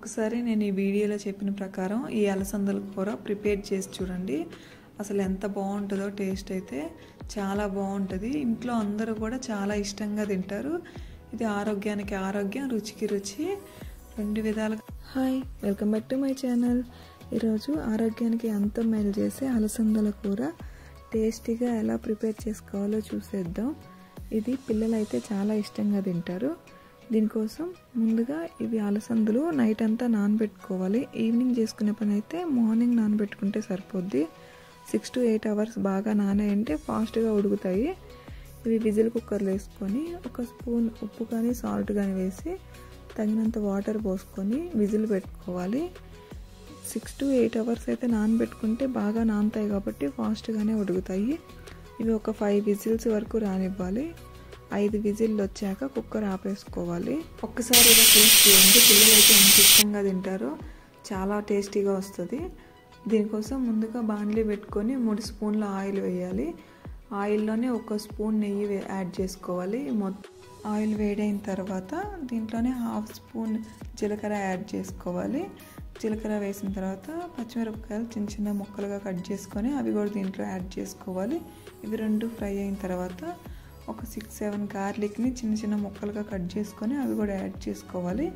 ఒక్కసారి నేను ఈ వీడియోలో చెప్పిన ప్రకారం ఈ అలసందల కూర ప్రిపేర్ చేసి చూడండి. అసలు ఎంత బాగుంటుందో టేస్ట్ అయితే చాలా బాగుంటుంది. ఇంట్లో అందరూ కూడా చాలా ఇష్టంగా తింటారు. ఇది ఆరోగ్యానికి ఆరోగ్యం, రుచికి రుచి, రెండు విధాలుగా. Hi, welcome back to my channel. ఈరోజు ఆరోగ్యానికి ఎంతో మేలు చేసే అలసందల కూర టేస్టీగా ఎలా ప్రిపేర్ చేసుకోవాలో చూసేద్దాం. ఇది పిల్లలైతే చాలా ఇష్టంగా తింటారు. దీనికోసం ముందుగా ఇవి అలసందలు నైట్ అంతా నానబెట్టుకోవాలి. ఈవినింగ్ చేసుకునే పని అయితే మార్నింగ్ నానబెట్టుకుంటే సరిపోద్ది. 6 to 8 hours బాగా నానేయంటే ఫాస్ట్గా ఉడుకుతాయి. ఇవి విజిల్ కుక్కర్లో వేసుకొని ఒక స్పూన్ ఉప్పు కానీ సాల్ట్ కానీ వేసి తగినంత వాటర్ పోసుకొని విజిల్ పెట్టుకోవాలి. 6 to 8 hours అయితే నానబెట్టుకుంటే బాగా నానుతాయి కాబట్టి ఫాస్ట్గానే ఉడుకుతాయి. ఇవి ఒక 5 విజిల్స్ వరకు రానివ్వాలి. 5 విజిల్లు వచ్చాక కుక్కర్ ఆపేసుకోవాలి. ఒక్కసారి ఇలా టేస్ట్ చేయండి. పిల్లలు అయితే ఎంత ఇష్టంగా తింటారో, చాలా టేస్టీగా వస్తుంది. దీనికోసం ముందుగా బాండ్లీ పెట్టుకొని 3 స్పూన్ల ఆయిల్ వేయాలి. ఆయిల్లోనే 1 స్పూన్ నెయ్యి యాడ్ చేసుకోవాలి. ఆయిల్ వేడైన తర్వాత దీంట్లోనే 1/2 స్పూన్ జీలకర్ర యాడ్ చేసుకోవాలి. జీలకర్ర వేసిన తర్వాత పచ్చిమిరపకాయలు చిన్న చిన్న ముక్కలుగా కట్ చేసుకొని అవి కూడా దీంట్లో యాడ్ చేసుకోవాలి. ఇవి రెండు ఫ్రై అయిన తర్వాత ఒక 6-7 గార్లిక్ని చిన్న చిన్న ముక్కలుగా కట్ చేసుకొని అవి కూడా యాడ్ చేసుకోవాలి.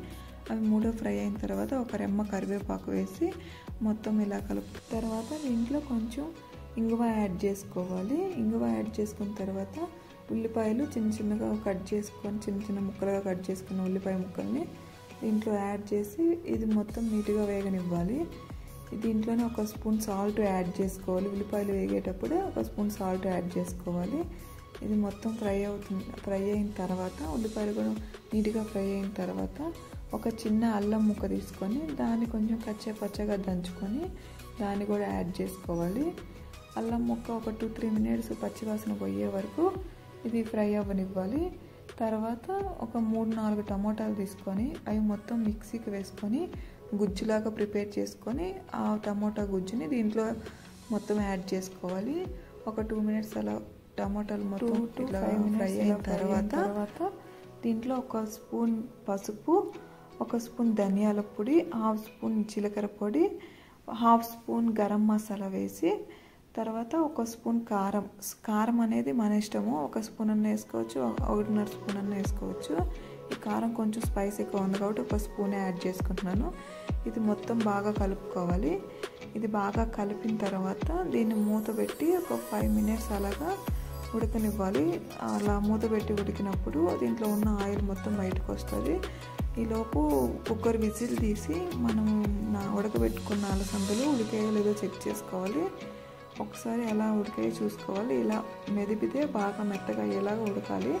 అవి మూడో ఫ్రై అయిన తర్వాత ఒక రెమ్మ కరివేపాకు వేసి మొత్తం ఇలా కలుపు తర్వాత దీంట్లో కొంచెం ఇంగువ యాడ్ చేసుకోవాలి. ఇంగువ యాడ్ చేసుకున్న తర్వాత ఉల్లిపాయలు చిన్న చిన్నగా కట్ చేసుకొని చిన్న చిన్న ముక్కలుగా కట్ చేసుకున్న ఉల్లిపాయ ముక్కల్ని దీంట్లో యాడ్ చేసి ఇది మొత్తం నీట్గా వేగనివ్వాలి. దీంట్లోనే 1 స్పూన్ సాల్ట్ యాడ్ చేసుకోవాలి. ఉల్లిపాయలు వేగేటప్పుడే 1 స్పూన్ సాల్ట్ యాడ్ చేసుకోవాలి. ఇది మొత్తం ఫ్రై అయిన తర్వాత ఉల్లిపాయలు కూడా నీట్గా ఫ్రై అయిన తర్వాత ఒక చిన్న అల్లం ముక్క తీసుకొని దాన్ని కొంచెం పచ్చగా దంచుకొని దాన్ని కూడా యాడ్ చేసుకోవాలి. అల్లం ముక్క ఒక 2-3 minutes పచ్చివాసన పోయే వరకు ఇది ఫ్రై అవ్వనివ్వాలి. తర్వాత ఒక 3-4 టమోటాలు తీసుకొని అవి మొత్తం మిక్సీకి వేసుకొని గుజ్జులాగా ప్రిపేర్ చేసుకొని ఆ టమోటా గుజ్జుని దీంట్లో మొత్తం యాడ్ చేసుకోవాలి. ఒక 2 minutes అలా టమాటాలు మొత్తం ఇట్లా ఫ్రై అయిన తర్వాత దీంట్లో 1 స్పూన్ పసుపు, 1 స్పూన్ ధనియాల పొడి, 1/2 స్పూన్ జీలకర్ర పొడి, 1/2 స్పూన్ గరం మసాలా వేసి తర్వాత 1 స్పూన్ కారం అనేది మన ఇష్టము. 1 స్పూన్ అన్న వేసుకోవచ్చు, 1.5 స్పూన్ అన్న వేసుకోవచ్చు. ఈ కారం కొంచెం స్పైస్ ఎక్కువ ఉంది కాబట్టి 1 స్పూన్ యాడ్ చేసుకుంటున్నాను. ఇది మొత్తం బాగా కలుపుకోవాలి. ఇది బాగా కలిపిన తర్వాత దీన్ని మూత పెట్టి ఒక 5 minutes అలాగా ఉడకనివ్వాలి. అలా మూత పెట్టి ఉడికినప్పుడు దీంట్లో ఉన్న ఆయిల్ మొత్తం బయటకు వస్తుంది. ఈలోపు కుక్కర్ విజిల్ తీసి మనం ఉడకబెట్టుకున్న అలసందలు ఉడికాయో లేదో చెక్ చేసుకోవాలి. ఒకసారి ఎలా ఉడికాయో చూసుకోవాలి. ఇలా మెదిపితే బాగా మెత్తగా అయ్యేలాగా ఉడకాలి.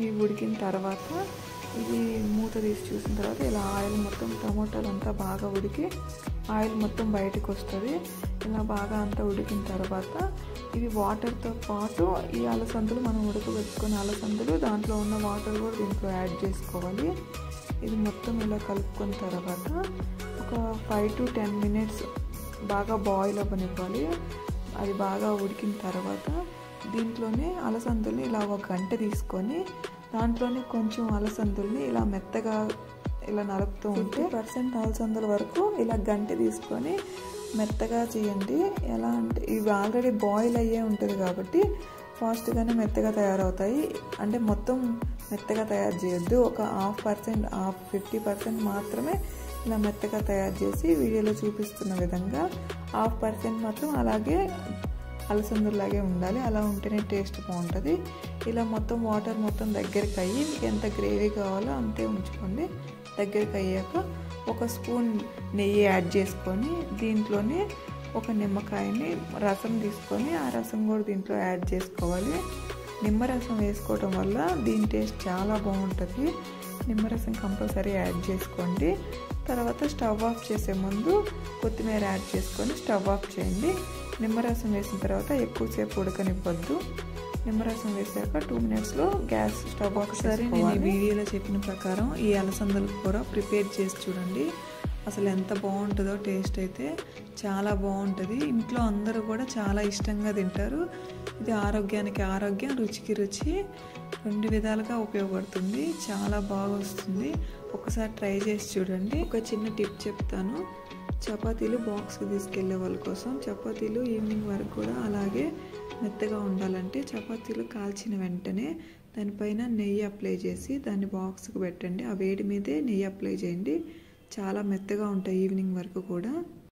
ఇవి ఉడికిన తర్వాత ఇది మూత తీసి చూసిన తర్వాత ఇలా ఆయిల్ మొత్తం టమోటాలు అంతా బాగా ఉడికి ఆయిల్ మొత్తం బయటకు వస్తుంది. ఇలా బాగా అంతా ఉడికిన తర్వాత ఇవి వాటర్తో పాటు ఈ అలసందలు మనం ఉడకబెట్టుకున్న అలసందలు దాంట్లో ఉన్న వాటర్ కూడా దీంట్లో యాడ్ చేసుకోవాలి. ఇది మొత్తం ఇలా కలుపుకున్న తర్వాత ఒక 5 to 10 minutes బాగా బాయిల్ అవ్వనివ్వాలి. అది బాగా ఉడికిన తర్వాత దీంట్లోనే అలసందల్ని ఇలా 1 గంట తీసుకొని దాంట్లోనే కొంచెం అలసందల్ని ఇలా మెత్తగా ఇలా నలుపుతూ ఉంటే 50% అలసందల వరకు ఇలా గంట తీసుకొని మెత్తగా చేయండి. ఎలా అంటే ఇవి ఆల్రెడీ బాయిల్ అయ్యే ఉంటుంది కాబట్టి ఫాస్ట్గానే మెత్తగా తయారవుతాయి. అంటే మొత్తం మెత్తగా తయారు చేయొద్దు. ఒక 50% మాత్రమే ఇలా మెత్తగా తయారు చేసి వీడియోలో చూపిస్తున్న విధంగా 50% మాత్రం అలాగే అలసందలాగే ఉండాలి. అలా ఉంటేనే టేస్ట్ బాగుంటుంది. ఇలా మొత్తం వాటర్ మొత్తం దగ్గరికి అయ్యి మీకు ఎంత గ్రేవీ కావాలో అంతే ఉంచుకోండి. దగ్గరికి అయ్యాక 1 స్పూన్ నెయ్యి యాడ్ చేసుకొని దీంట్లోనే 1 నిమ్మకాయని రసం తీసుకొని ఆ రసం కూడా దీంట్లో యాడ్ చేసుకోవాలి. నిమ్మరసం వేసుకోవడం వల్ల దీని టేస్ట్ చాలా బాగుంటుంది. నిమ్మరసం కంపల్సరీ యాడ్ చేసుకోండి. తర్వాత స్టవ్ ఆఫ్ చేసే ముందు కొత్తిమీర యాడ్ చేసుకొని స్టవ్ ఆఫ్ చేయండి. నిమ్మరసం వేసిన తర్వాత ఎక్కువసేపు ఉడకనివ్వద్దు. నిమ్మరసం వేసాక 2 minutesలో గ్యాస్ స్టవ్ ఆఫ్. ఒకసారి నేను ఈ వీడియోలో చెప్పిన ప్రకారం ఈ అలసందల కూర ప్రిపేర్ చేసి చూడండి. అసలు ఎంత బాగుంటుందో టేస్ట్ అయితే చాలా బాగుంటుంది. ఇంట్లో అందరూ కూడా చాలా ఇష్టంగా తింటారు. ఇది ఆరోగ్యానికి ఆరోగ్యం, రుచికి రుచి, 2 విధాలుగా ఉపయోగపడుతుంది. చాలా బాగా వస్తుంది. ఒకసారి ట్రై చేసి చూడండి. ఒక చిన్న టిప్ చెప్తాను. చపాతీలు బాక్స్కి తీసుకెళ్లే వాళ్ళ కోసం, చపాతీలు ఈవినింగ్ వరకు కూడా అలాగే మెత్తగా ఉండాలంటే చపాతీలు కాల్చిన వెంటనే దానిపైన నెయ్యి అప్లై చేసి దాన్ని బాక్స్కి పెట్టండి. ఆ వేడి మీదే నెయ్యి అప్లై చేయండి. చాలా మెత్తగా ఉంటాయి ఈవినింగ్ వరకు కూడా.